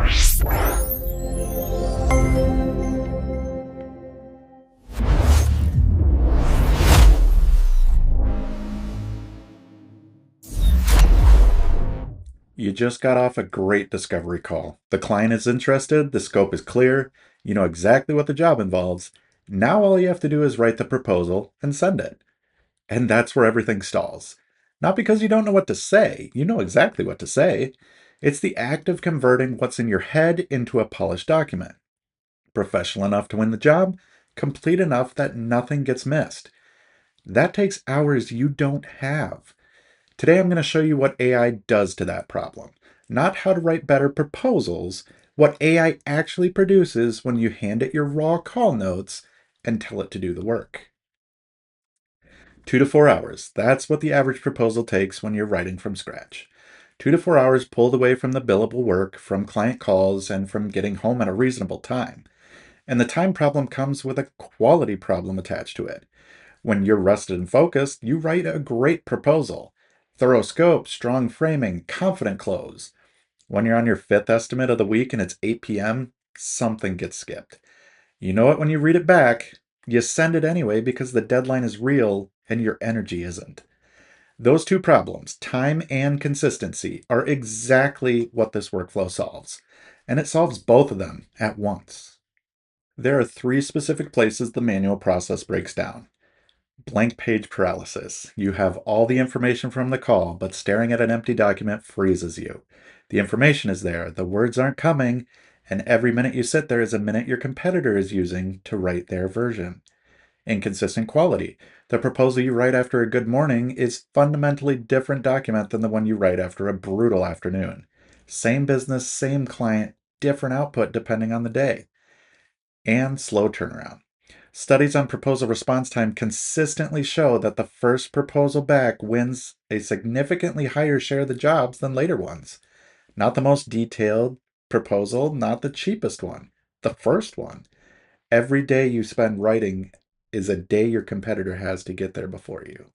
You just got off a great discovery call. The client is interested, the scope is clear, you know exactly what the job involves. Now all you have to do is write the proposal and send it. And that's where everything stalls. Not because you don't know what to say, you know exactly what to say. It's the act of converting what's in your head into a polished document. Professional enough to win the job, complete enough that nothing gets missed. That takes hours you don't have. Today I'm going to show you what AI does to that problem. Not how to write better proposals, what AI actually produces when you hand it your raw call notes and tell it to do the work. 2 to 4 hours. That's what the average proposal takes when you're writing from scratch. 2 to 4 hours pulled away from the billable work, from client calls, and from getting home at a reasonable time. And the time problem comes with a quality problem attached to it. When you're rested and focused, you write a great proposal. Thorough scope, strong framing, confident close. When you're on your fifth estimate of the week and it's 8 p.m., something gets skipped. You know it when you read it back. You send it anyway because the deadline is real and your energy isn't. Those two problems, time and consistency, are exactly what this workflow solves. And it solves both of them at once. There are three specific places the manual process breaks down. Blank page paralysis. You have all the information from the call, but staring at an empty document freezes you. The information is there, the words aren't coming, and every minute you sit there is a minute your competitor is using to write their version. Inconsistent quality. The proposal you write after a good morning is fundamentally different document than the one you write after a brutal afternoon. Same business, same client, different output depending on the day. And slow turnaround. Studies on proposal response time consistently show that the first proposal back wins a significantly higher share of the jobs than later ones. Not the most detailed proposal, not the cheapest one, the first one. Every day you spend writing is a day your competitor has to get there before you.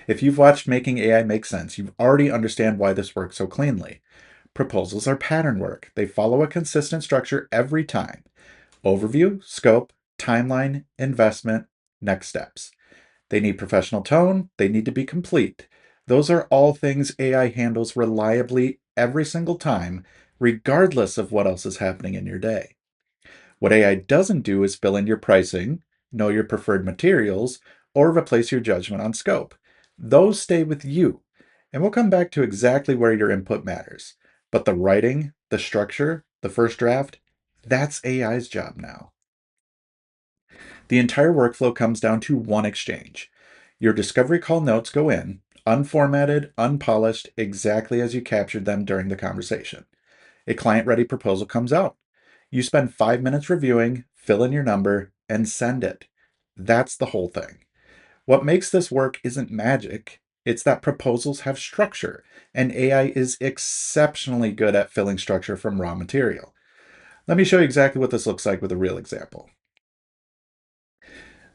If you've watched Making AI Make Sense, you already understand why this works so cleanly. Proposals are pattern work. They follow a consistent structure every time. Overview, scope, timeline, investment, next steps. They need professional tone. They need to be complete. Those are all things AI handles reliably every single time, regardless of what else is happening in your day. What AI doesn't do is fill in your pricing, know your preferred materials, or replace your judgment on scope. Those stay with you. And we'll come back to exactly where your input matters. But the writing, the structure, the first draft, that's AI's job now. The entire workflow comes down to one exchange. Your discovery call notes go in, unformatted, unpolished, exactly as you captured them during the conversation. A client-ready proposal comes out. You spend 5 minutes reviewing, fill in your number, and send it. That's the whole thing. What makes this work isn't magic. It's that proposals have structure, and AI is exceptionally good at filling structure from raw material. Let me show you exactly what this looks like with a real example.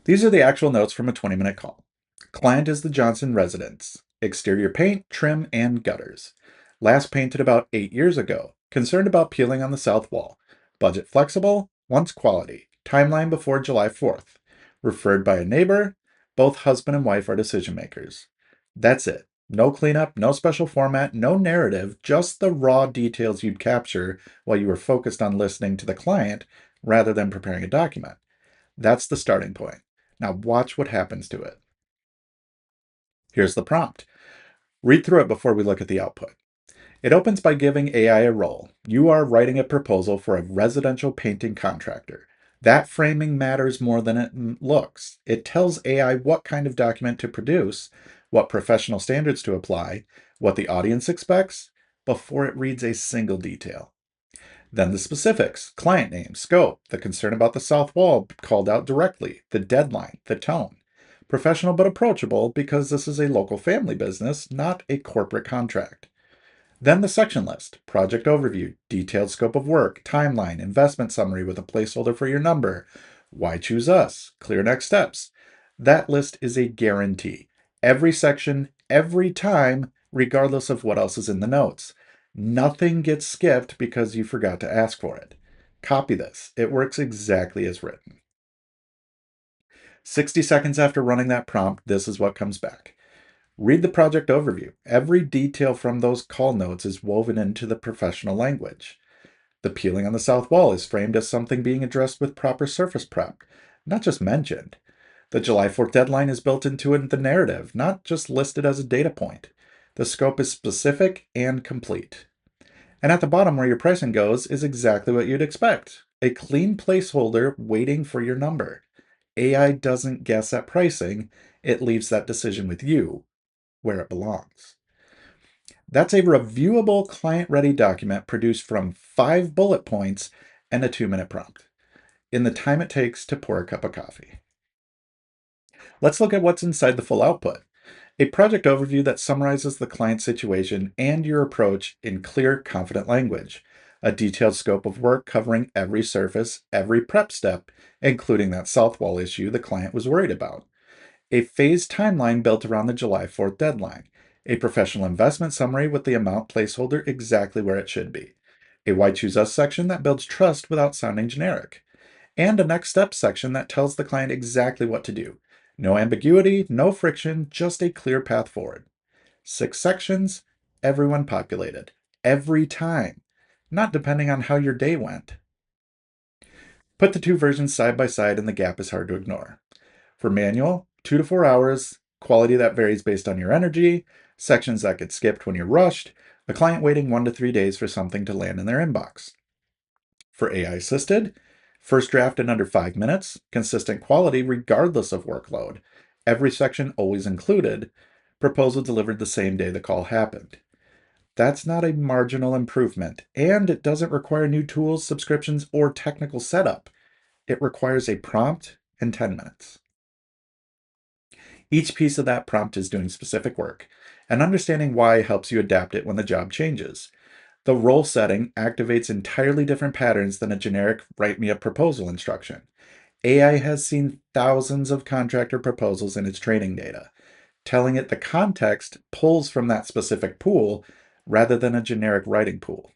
These are the actual notes from a 20-minute call. Client is the Johnson residence. Exterior paint, trim, and gutters. Last painted about 8 years ago. Concerned about peeling on the south wall. Budget flexible, wants quality. Timeline before July 4th. Referred by a neighbor. Both husband and wife are decision makers. That's it. No cleanup, no special format, no narrative, just the raw details you'd capture while you were focused on listening to the client rather than preparing a document. That's the starting point. Now watch what happens to it. Here's the prompt. Read through it before we look at the output. It opens by giving AI a role. You are writing a proposal for a residential painting contractor. That framing matters more than it looks. It tells AI what kind of document to produce, what professional standards to apply, what the audience expects, before it reads a single detail. Then the specifics, client name, scope, the concern about the south wall called out directly, the deadline, the tone. Professional but approachable because this is a local family business, not a corporate contract. Then the section list, project overview, detailed scope of work, timeline, investment summary with a placeholder for your number. Why choose us? Clear next steps. That list is a guarantee. Every section, every time, regardless of what else is in the notes. Nothing gets skipped because you forgot to ask for it. Copy this. It works exactly as written. 60 seconds after running that prompt, this is what comes back. Read the project overview. Every detail from those call notes is woven into the professional language. The peeling on the south wall is framed as something being addressed with proper surface prep, not just mentioned. The July 4th deadline is built into the narrative, not just listed as a data point. The scope is specific and complete. And at the bottom where your pricing goes is exactly what you'd expect. A clean placeholder waiting for your number. AI doesn't guess at pricing, it leaves that decision with you, where it belongs. That's a reviewable client-ready document produced from 5 bullet points and a 2-minute prompt, in the time it takes to pour a cup of coffee. Let's look at what's inside the full output. A project overview that summarizes the client situation and your approach in clear, confident language. A detailed scope of work covering every surface, every prep step, including that south wall issue the client was worried about. A phased timeline built around the July 4th deadline. A professional investment summary with the amount placeholder exactly where it should be. A Why Choose Us section that builds trust without sounding generic. And a next steps section that tells the client exactly what to do. No ambiguity, no friction, just a clear path forward. 6 sections, everyone populated. Every time. Not depending on how your day went. Put the two versions side by side and the gap is hard to ignore. For manual, 2 to 4 hours, quality that varies based on your energy, sections that get skipped when you're rushed, a client waiting 1 to 3 days for something to land in their inbox. For AI assisted, first draft in under 5 minutes, consistent quality regardless of workload, every section always included, proposal delivered the same day the call happened. That's not a marginal improvement, and it doesn't require new tools, subscriptions, or technical setup. It requires a prompt and 10 minutes. Each piece of that prompt is doing specific work, and understanding why helps you adapt it when the job changes. The role setting activates entirely different patterns than a generic write me a proposal instruction. AI has seen thousands of contractor proposals in its training data. Telling it the context pulls from that specific pool rather than a generic writing pool.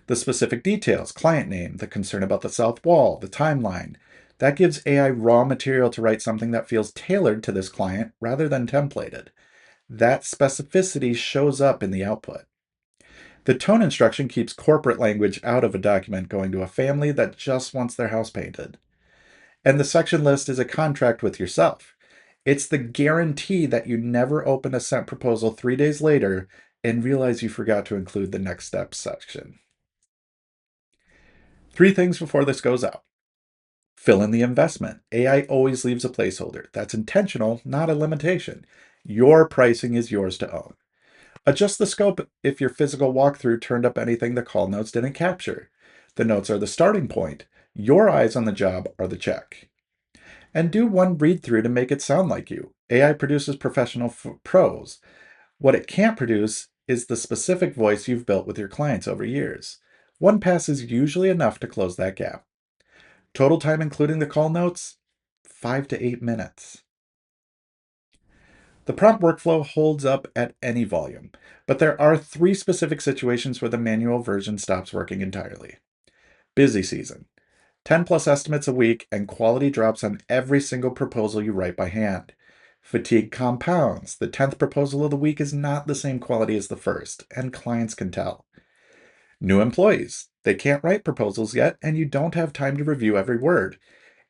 The specific details, client name, the concern about the south wall, the timeline, that gives AI raw material to write something that feels tailored to this client rather than templated. That specificity shows up in the output. The tone instruction keeps corporate language out of a document going to a family that just wants their house painted. And the section list is a contract with yourself. It's the guarantee that you never open a sent proposal 3 days later and realize you forgot to include the next steps section. 3 things before this goes out. Fill in the investment. AI always leaves a placeholder. That's intentional, not a limitation. Your pricing is yours to own. Adjust the scope if your physical walkthrough turned up anything the call notes didn't capture. The notes are the starting point. Your eyes on the job are the check. And do one read through to make it sound like you. AI produces professional prose. What it can't produce is the specific voice you've built with your clients over years. One pass is usually enough to close that gap. Total time including the call notes, 5 to 8 minutes. The prompt workflow holds up at any volume, but there are 3 specific situations where the manual version stops working entirely. Busy season. 10 plus estimates a week, and quality drops on every single proposal you write by hand. Fatigue compounds. The 10th proposal of the week is not the same quality as the first, and clients can tell. New employees. They can't write proposals yet, and you don't have time to review every word.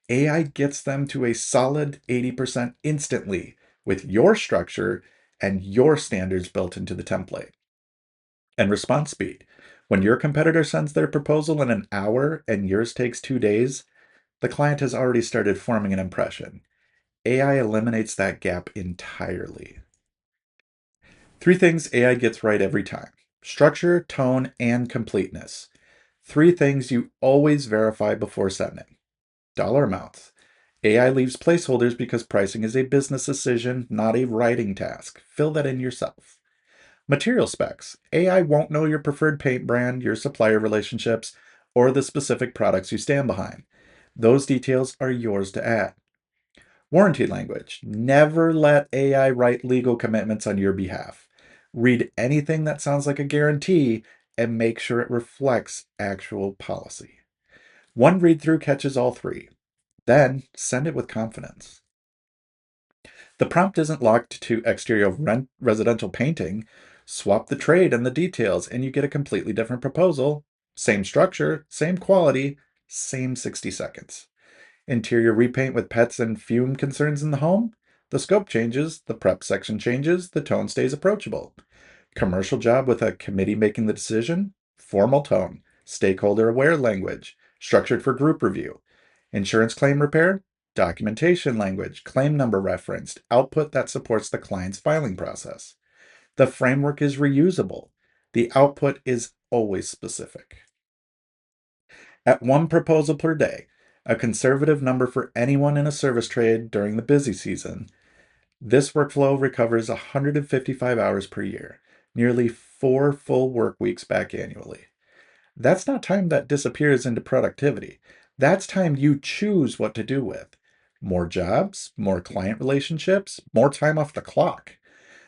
AI gets them to a solid 80% instantly with your structure and your standards built into the template. And response speed. When your competitor sends their proposal in an hour and yours takes 2 days, the client has already started forming an impression. AI eliminates that gap entirely. 3 things AI gets right every time: structure, tone, and completeness. 3 things you always verify before sending. Dollar amounts. AI leaves placeholders because pricing is a business decision, not a writing task. Fill that in yourself. Material specs. AI won't know your preferred paint brand, your supplier relationships, or the specific products you stand behind. Those details are yours to add. Warranty language. Never let AI write legal commitments on your behalf. Read anything that sounds like a guarantee and make sure it reflects actual policy. One read through catches all three. Then send it with confidence. The prompt isn't locked to exterior residential painting. Swap the trade and the details, and you get a completely different proposal. Same structure, same quality, same 60 seconds. Interior repaint with pets and fume concerns in the home? The scope changes, the prep section changes, the tone stays approachable. Commercial job with a committee making the decision? Formal tone, stakeholder aware language, structured for group review. Insurance claim repair? Documentation language, claim number referenced, output that supports the client's filing process. The framework is reusable. The output is always specific. At one proposal per day, a conservative number for anyone in a service trade during the busy season, this workflow recovers 155 hours per year, nearly 4 full work weeks back annually. That's not time that disappears into productivity. That's time you choose what to do with. More jobs, more client relationships, more time off the clock.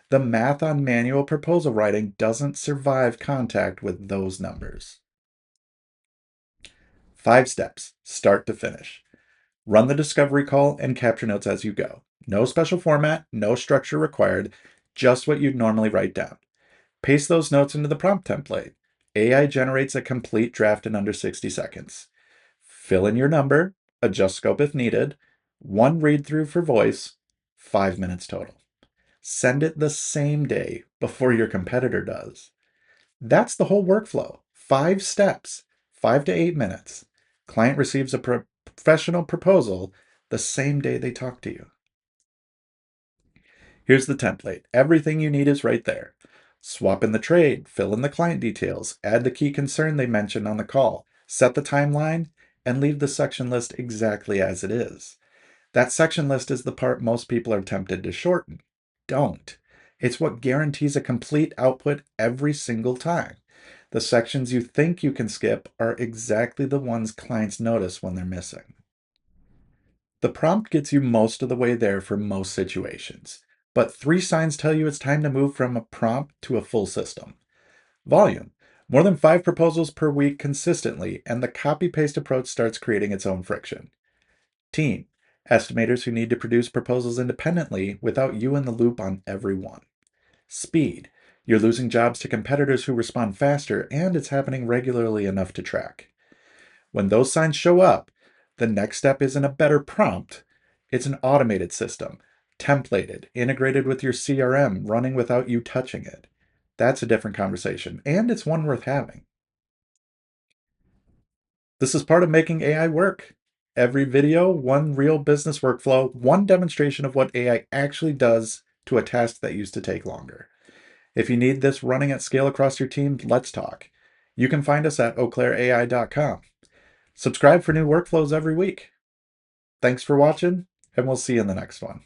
The math on manual proposal writing doesn't survive contact with those numbers. 5 steps, start to finish. Run the discovery call and capture notes as you go. No special format, no structure required, just what you'd normally write down. Paste those notes into the prompt template. AI generates a complete draft in under 60 seconds. Fill in your number, adjust scope if needed, one read through for voice, 5 minutes total. Send it the same day before your competitor does. That's the whole workflow. 5 steps, 5 to 8 minutes. Client receives a professional proposal the same day they talk to you. Here's the template. Everything you need is right there. Swap in the trade, fill in the client details, add the key concern they mentioned on the call, set the timeline, and leave the section list exactly as it is. That section list is the part most people are tempted to shorten. Don't. It's what guarantees a complete output every single time. The sections you think you can skip are exactly the ones clients notice when they're missing. The prompt gets you most of the way there for most situations, but 3 signs tell you it's time to move from a prompt to a full system. Volume. More than 5 proposals per week consistently, and the copy-paste approach starts creating its own friction. Team. Estimators who need to produce proposals independently without you in the loop on every one. Speed. You're losing jobs to competitors who respond faster, and it's happening regularly enough to track. When those signs show up, the next step isn't a better prompt, it's an automated system, templated, integrated with your CRM, running without you touching it. That's a different conversation, and it's one worth having. This is part of making AI work. Every video, one real business workflow, one demonstration of what AI actually does to a task that used to take longer. If you need this running at scale across your team, let's talk. You can find us at eauclairai.com. Subscribe for new workflows every week. Thanks for watching, and we'll see you in the next one.